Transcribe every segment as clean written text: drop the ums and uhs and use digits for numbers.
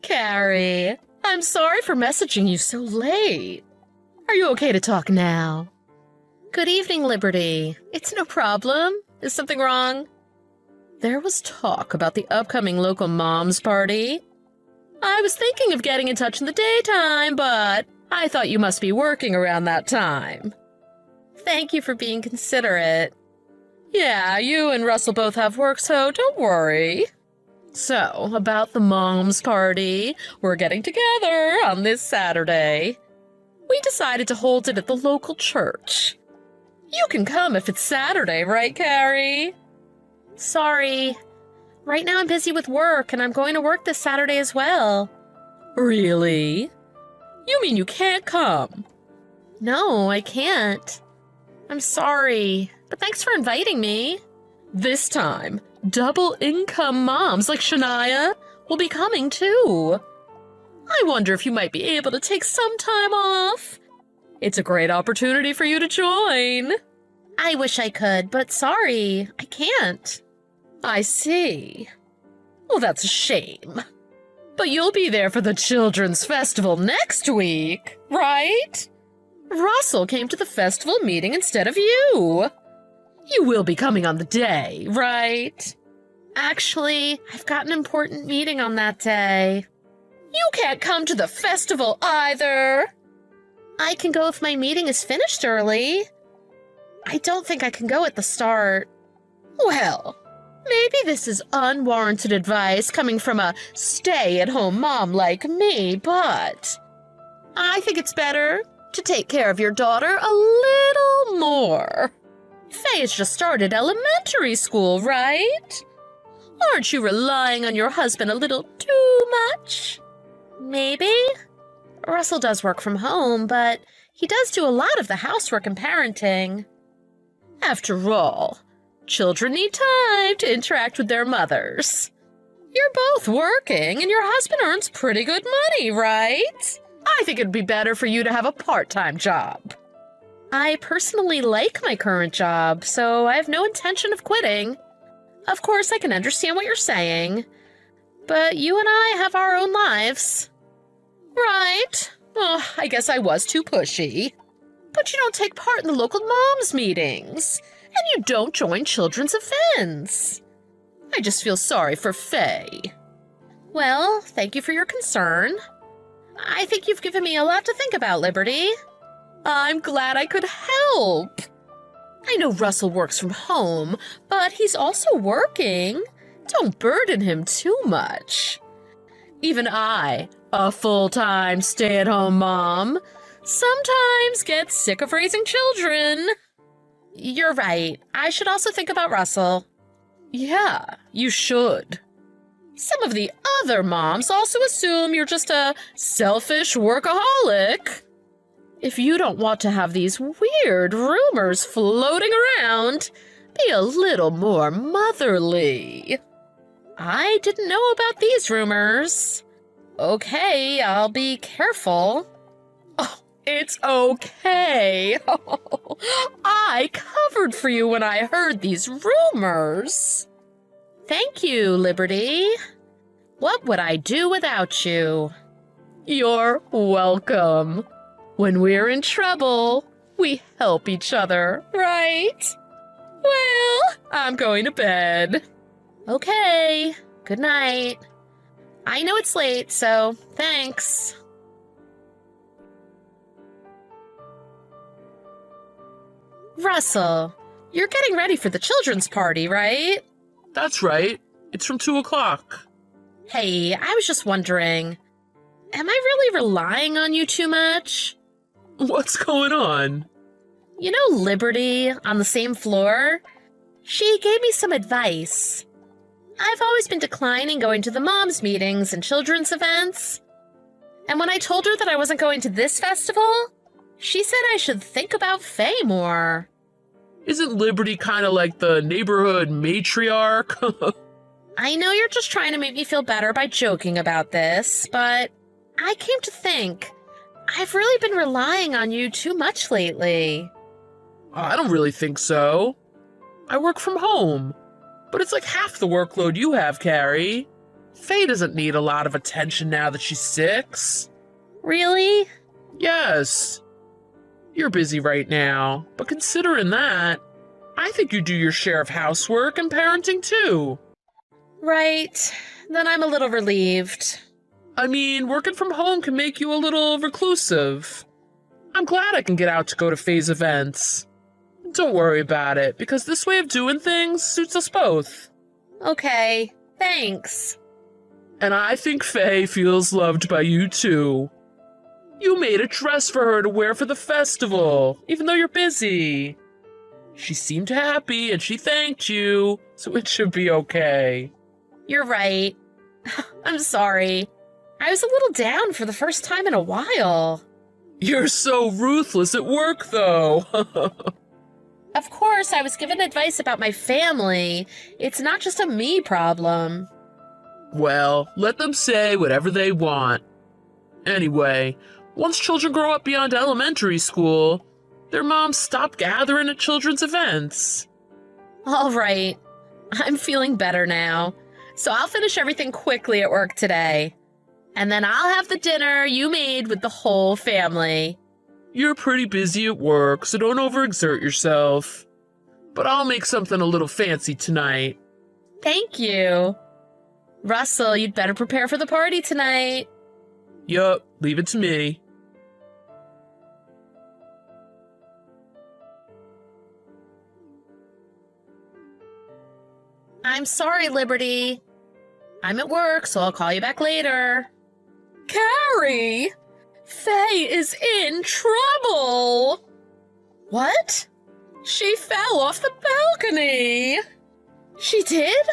Carrie, I'm sorry for messaging you so late. Are you okay to talk now? Good evening, Liberty. It's no problem. Is something wrong? There was talk about the upcoming local mom's party. I was thinking of getting in touch in the daytime, but I thought you must be working around that time. Thank you for being considerate. Yeah, you and Russell both have work, so don't worry. So, about the mom's party, we're getting together on this Saturday. We decided to hold it at the local church. You can come if it's Saturday, right, Carrie? Sorry. Right now I'm busy with work, and I'm going to work this Saturday as well. Really? You mean you can't come? No, I can't. I'm sorry, but thanks for inviting me. This time, double-income moms like Shania will be coming too. I wonder if you might be able to take some time off. It's a great opportunity for you to join. I wish I could, but sorry, I can't. I see. Well, that's a shame. But you'll be there for the Children's Festival next week, right? Russell came to the festival meeting instead of you. You will be coming on the day, right? Actually, I've got an important meeting on that day. You can't come to the festival either. I can go if my meeting is finished early. I don't think I can go at the start. Well, maybe this is unwarranted advice coming from a stay-at-home mom like me, but I think it's better to take care of your daughter a little more. Faye has just started elementary school, right? Aren't you relying on your husband a little too much? Maybe. Russell does work from home, but he does do a lot of the housework and parenting. After all, children need time to interact with their mothers. You're both working, and your husband earns pretty good money, right? I think it'd be better for you to have a part-time job. I personally like my current job, so I have no intention of quitting. Of course, I can understand what you're saying, but you and I have our own lives. Right. Oh, I guess I was too pushy. But you don't take part in the local moms meetings, and you don't join children's events. I just feel sorry for Faye. Well, thank you for your concern. I think you've given me a lot to think about, Liberty. I'm glad I could help. I know Russell works from home, but he's also working. Don't burden him too much. Even I, a full-time stay-at-home mom, sometimes get sick of raising children. You're right. I should also think about Russell. Yeah, you should. Some of the other moms also assume you're just a selfish workaholic. If you don't want to have these weird rumors floating around, be a little more motherly. I didn't know about these rumors. Okay, I'll be careful. Oh, it's okay. I covered for you when I heard these rumors. Thank you, Liberty. What would I do without you? You're welcome. When we're in trouble, we help each other, right? Well, I'm going to bed. Okay, good night. I know it's late, so thanks. Russell, you're getting ready for the children's party, right? That's right. It's from 2 o'clock. Hey, I was just wondering, am I really relying on you too much? What's going on? You know Liberty on the same floor? She gave me some advice. I've always been declining going to the moms meetings and children's events. And when I told her that I wasn't going to this festival, she said I should think about Faye more. Isn't Liberty kind of like the neighborhood matriarch? I know you're just trying to make me feel better by joking about this, but I came to think I've really been relying on you too much lately. I don't really think so. I work from home, but it's like half the workload you have, Carrie. Faye doesn't need a lot of attention now that she's 6. Really? Yes. You're busy right now, but considering that, I think you do your share of housework and parenting too. Right. Then I'm a little relieved. I mean, working from home can make you a little reclusive. I'm glad I can get out to go to Faye's events. Don't worry about it, because this way of doing things suits us both. Okay, thanks. And I think Faye feels loved by you too. You made a dress for her to wear for the festival, even though you're busy. She seemed happy and she thanked you, so it should be okay. You're right. I'm sorry. I was a little down for the first time in a while. You're so ruthless at work, though. Of course, I was given advice about my family. It's not just a me problem. Well, let them say whatever they want. Anyway, once children grow up beyond elementary school, their moms stop gathering at children's events. All right. I'm feeling better now. So I'll finish everything quickly at work today. And then I'll have the dinner you made with the whole family. You're pretty busy at work, so don't overexert yourself. But I'll make something a little fancy tonight. Thank you. Russell, you'd better prepare for the party tonight. Yup, leave it to me. I'm sorry, Liberty. I'm at work, so I'll call you back later. Carrie! Faye is in trouble! What? She fell off the balcony! She did?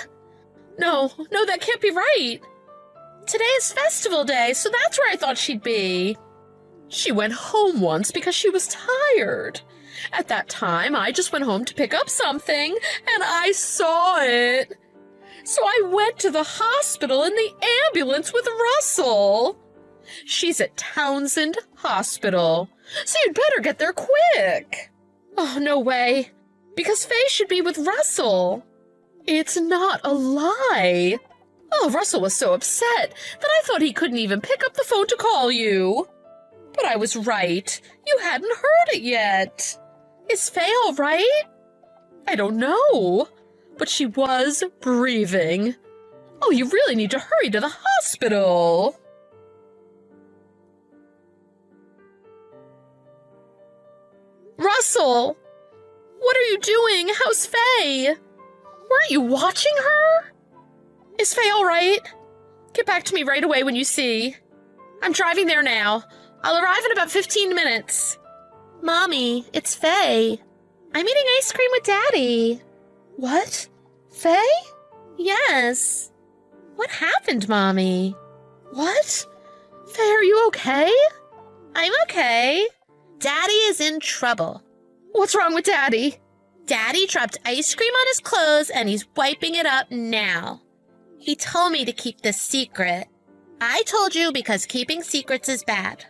No, that can't be right. Today is festival day, so that's where I thought she'd be. She went home once because she was tired. At that time, I just went home to pick up something, and I saw it. So I went to the hospital in the ambulance with Russell. She's at Townsend Hospital, so you'd better get there quick. Oh, no way, because Faye should be with Russell. It's not a lie. Oh, Russell was so upset that I thought he couldn't even pick up the phone to call you. But I was right. You hadn't heard it yet. Is Faye all right? I don't know, but she was breathing. Oh, you really need to hurry to the hospital. Russell! What are you doing? How's Faye? Weren't you watching her? Is Faye all right? Get back to me right away when you see. I'm driving there now. I'll arrive in about 15 minutes. Mommy, it's Faye. I'm eating ice cream with Daddy. What? Faye? Yes. What happened, Mommy? What? Faye, are you okay? I'm okay. Daddy is in trouble. What's wrong with Daddy? Daddy dropped ice cream on his clothes and he's wiping it up now. He told me to keep this secret. I told you because keeping secrets is bad.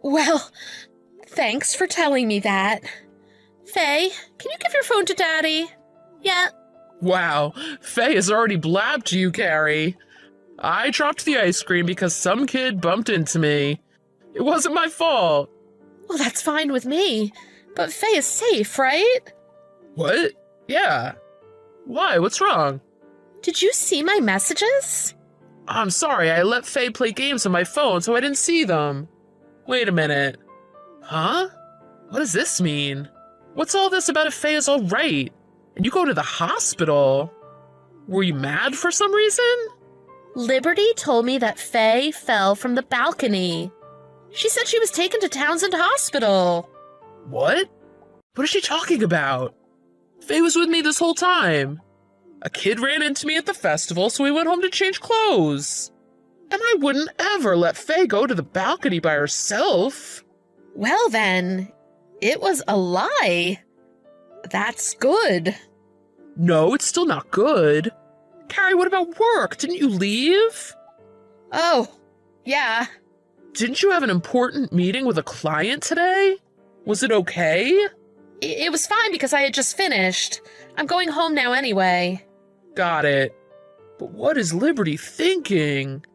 Well, thanks for telling me that. Faye, can you give your phone to Daddy? Yeah. Wow, Faye has already blabbed to you, Carrie. I dropped the ice cream because some kid bumped into me. It wasn't my fault. Well, that's fine with me. But Faye is safe, right? What? Yeah. Why? What's wrong? Did you see my messages? I'm sorry, I let Faye play games on my phone, so I didn't see them. Wait a minute. Huh? What does this mean? What's all this about if Faye is all right? And you go to the hospital? Were you mad for some reason? Liberty told me that Faye fell from the balcony. She said she was taken to Townsend Hospital. What? What is she talking about? Faye was with me this whole time. A kid ran into me at the festival, so we went home to change clothes. And I wouldn't ever let Faye go to the balcony by herself. Well then, it was a lie. That's good. No, it's still not good. Carrie, what about work? Didn't you leave? Oh, yeah. Didn't you have an important meeting with a client today? Was it okay? It was fine because I had just finished. I'm going home now anyway. Got it. But what is Liberty thinking?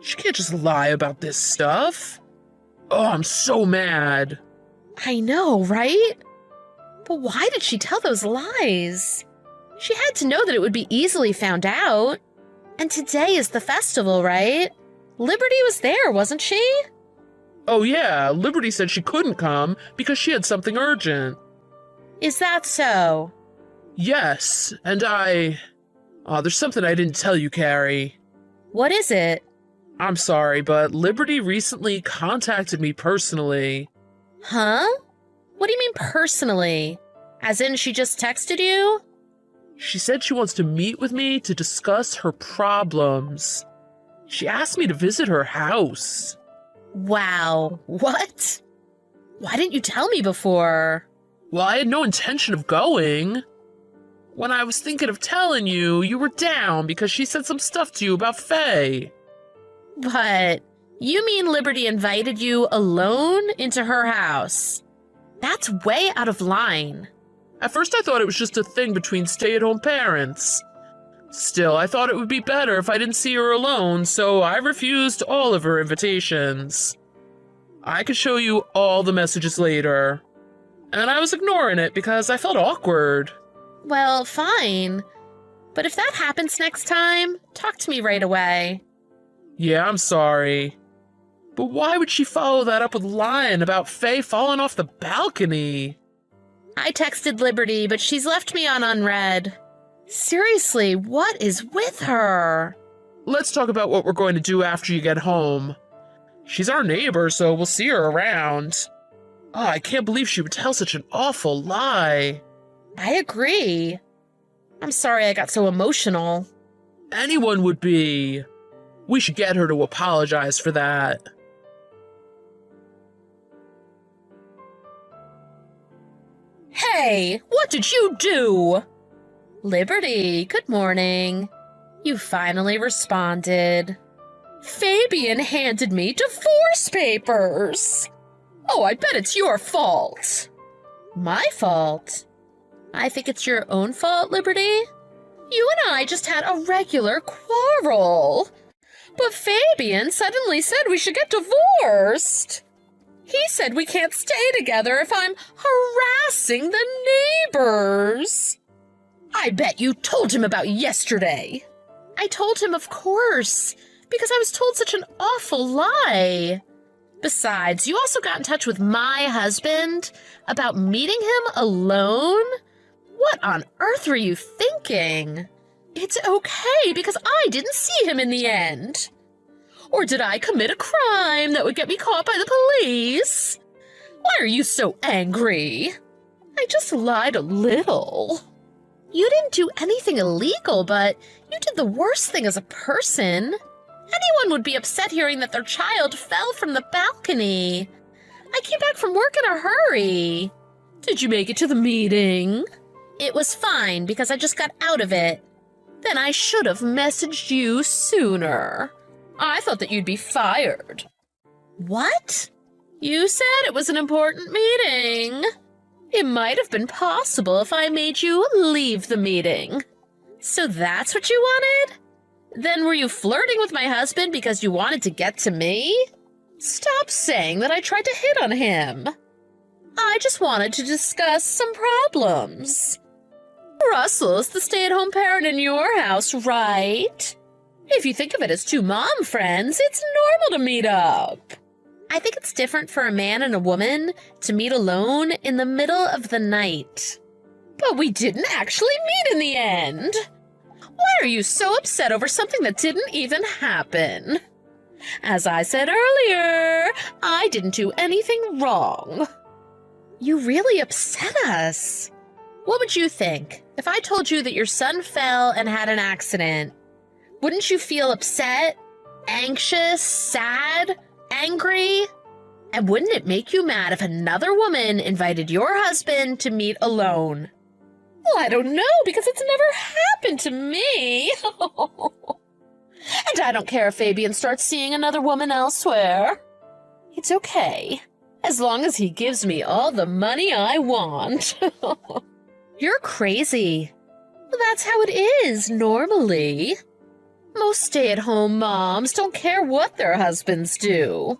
She can't just lie about this stuff. Oh, I'm so mad. I know, right? But why did she tell those lies? She had to know that it would be easily found out. And today is the festival, right? Liberty was there, wasn't she? Oh yeah, Liberty said she couldn't come because she had something urgent. Is that so? Yes, and there's something I didn't tell you, Carrie. What is it? I'm sorry, but Liberty recently contacted me personally. Huh? What do you mean personally? As in she just texted you? She said she wants to meet with me to discuss her problems. She asked me to visit her house. Wow, what? Why didn't you tell me before? Well, I had no intention of going. When I was thinking of telling you, you were down because she said some stuff to you about Faye. But you mean Liberty invited you alone into her house? That's way out of line. At first I thought it was just a thing between stay-at-home parents. Still, I thought it would be better if I didn't see her alone, so I refused all of her invitations. I could show you all the messages later. And I was ignoring it because I felt awkward. Well, fine. But if that happens next time, talk to me right away. Yeah, I'm sorry. But why would she follow that up with lying about Faye falling off the balcony? I texted Liberty, but she's left me on unread. Seriously, what is with her? Let's talk about what we're going to do after you get home. She's our neighbor, so we'll see her around. Oh, I can't believe she would tell such an awful lie. I agree. I'm sorry I got so emotional. Anyone would be. We should get her to apologize for that. Hey, what did you do? Liberty, good morning. You finally responded. Fabian handed me divorce papers. Oh, I bet it's your fault. My fault? I think it's your own fault, Liberty. You and I just had a regular quarrel. But Fabian suddenly said we should get divorced. He said we can't stay together if I'm harassing the neighbors. I bet you told him about yesterday. I told him, of course, because I was told such an awful lie. Besides, you also got in touch with my husband about meeting him alone? What on earth were you thinking? It's okay because I didn't see him in the end. Or did I commit a crime that would get me caught by the police? Why are you so angry? I just lied a little. You didn't do anything illegal, but you did the worst thing as a person. Anyone would be upset hearing that their child fell from the balcony. I came back from work in a hurry. Did you make it to the meeting? It was fine because I just got out of it. Then I should have messaged you sooner. I thought that you'd be fired. What? You said it was an important meeting. It might have been possible if I made you leave the meeting. So that's what you wanted? Then were you flirting with my husband because you wanted to get to me? Stop saying that I tried to hit on him. I just wanted to discuss some problems. Russell's the stay-at-home parent in your house, right? If you think of it as two mom friends, it's normal to meet up. I think it's different for a man and a woman to meet alone in the middle of the night. But we didn't actually meet in the end. Why are you so upset over something that didn't even happen? As I said earlier, I didn't do anything wrong. You really upset us. What would you think if I told you that your son fell and had an accident? Wouldn't you feel upset, anxious, sad, angry? And wouldn't it make you mad if another woman invited your husband to meet alone? Well, I don't know, because it's never happened to me. And I don't care if Fabian starts seeing another woman elsewhere. It's okay, as long as he gives me all the money I want. You're crazy. Well, that's how it is, normally. Most stay-at-home moms don't care what their husbands do.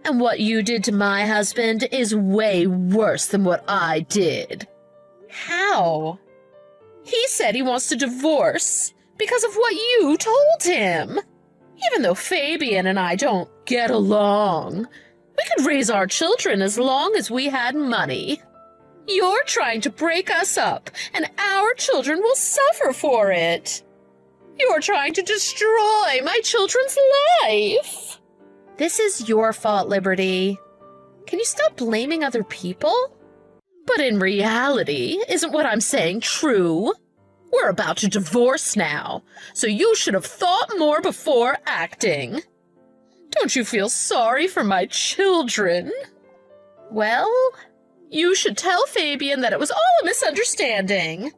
And what you did to my husband is way worse than what I did. How? He said he wants to divorce because of what you told him. Even though Fabian and I don't get along, we could raise our children as long as we had money. You're trying to break us up, and our children will suffer for it. You're trying to destroy my children's life. This is your fault, Liberty. Can you stop blaming other people? But in reality, isn't what I'm saying true? We're about to divorce now, so you should have thought more before acting. Don't you feel sorry for my children? Well, you should tell Fabian that it was all a misunderstanding.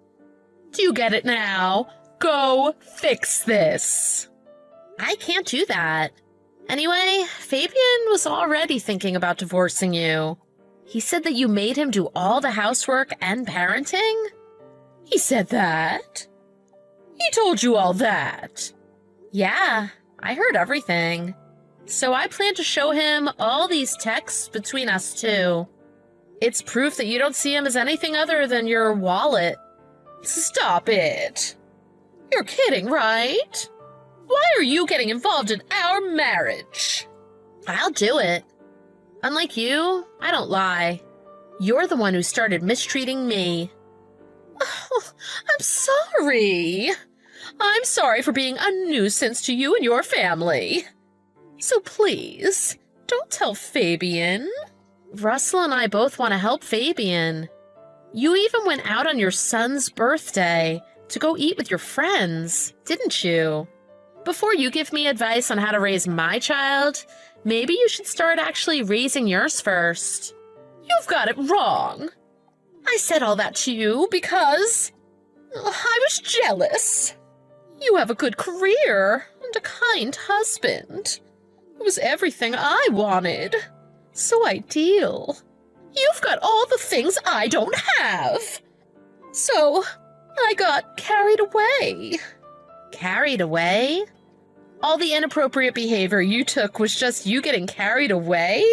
Do you get it now? Go fix this. I can't do that. Anyway, Fabian was already thinking about divorcing you. He said that you made him do all the housework and parenting? He said that? He told you all that? Yeah, I heard everything. So I plan to show him all these texts between us two. It's proof that you don't see him as anything other than your wallet. Stop it. You're kidding, right? Why are you getting involved in our marriage? I'll do it. Unlike you, I don't lie. You're the one who started mistreating me. Oh, I'm sorry. I'm sorry for being a nuisance to you and your family. So please, don't tell Fabian. Russell and I both want to help Fabian. You even went out on your son's birthday to go eat with your friends, didn't you? Before you give me advice on how to raise my child, maybe you should start actually raising yours first. You've got it wrong. I said all that to you because I was jealous. You have a good career and a kind husband. It was everything I wanted. So ideal. You've got all the things I don't have. So I got carried away. Carried away? All the inappropriate behavior you took was just you getting carried away?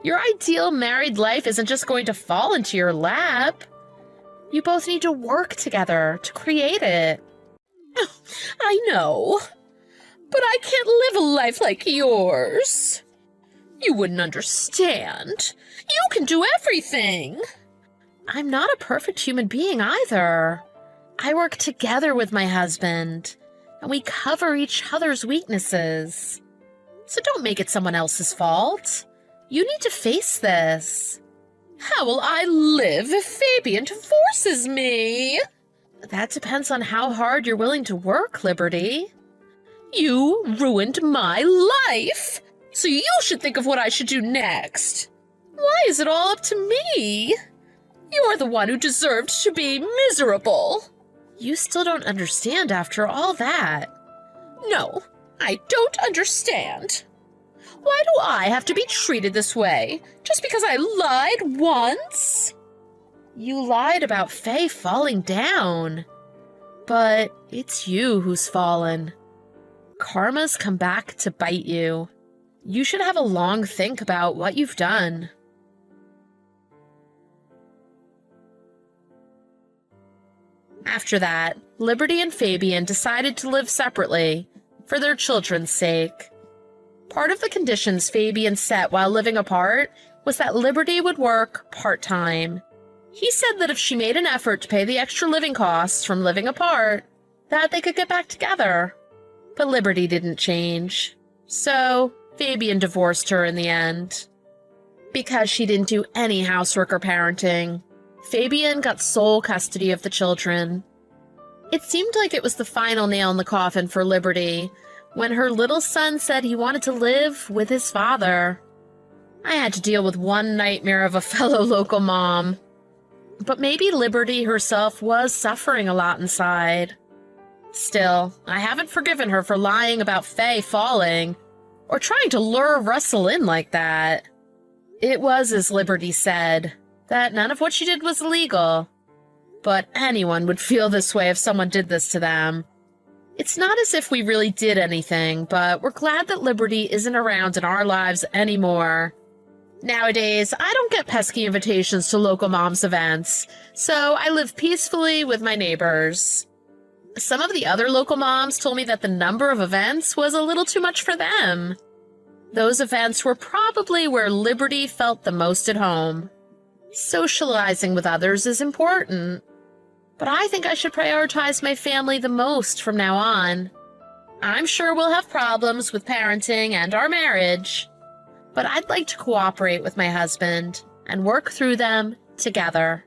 Your ideal married life isn't just going to fall into your lap. You both need to work together to create it. I know, but I can't live a life like yours. You wouldn't understand. You can do everything. I'm not a perfect human being either. I work together with my husband, and we cover each other's weaknesses. So don't make it someone else's fault. You need to face this. How will I live if Fabian divorces me? That depends on how hard you're willing to work, Liberty. You ruined my life, so you should think of what I should do next. Why is it all up to me? You're the one who deserved to be miserable. You still don't understand after all that. No, I don't understand. Why do I have to be treated this way just because I lied once? You lied about Faye falling down. But it's you who's fallen. Karma's come back to bite you. You should have a long think about what you've done. After that, Liberty and Fabian decided to live separately, for their children's sake. Part of the conditions Fabian set while living apart was that Liberty would work part-time. He said that if she made an effort to pay the extra living costs from living apart, that they could get back together. But Liberty didn't change. So, Fabian divorced her in the end. Because she didn't do any housework or parenting, Fabian got sole custody of the children. It seemed like it was the final nail in the coffin for Liberty when her little son said he wanted to live with his father. I had to deal with one nightmare of a fellow local mom. But maybe Liberty herself was suffering a lot inside. Still, I haven't forgiven her for lying about Faye falling, or trying to lure Russell in like that. It was as Liberty said, that none of what she did was illegal. But anyone would feel this way if someone did this to them. It's not as if we really did anything, but we're glad that Liberty isn't around in our lives anymore. Nowadays, I don't get pesky invitations to local moms events, so I live peacefully with my neighbors. Some of the other local moms told me that the number of events was a little too much for them. Those events were probably where Liberty felt the most at home. Socializing with others is important, but I think I should prioritize my family the most from now on. I'm sure we'll have problems with parenting and our marriage, but I'd like to cooperate with my husband and work through them together.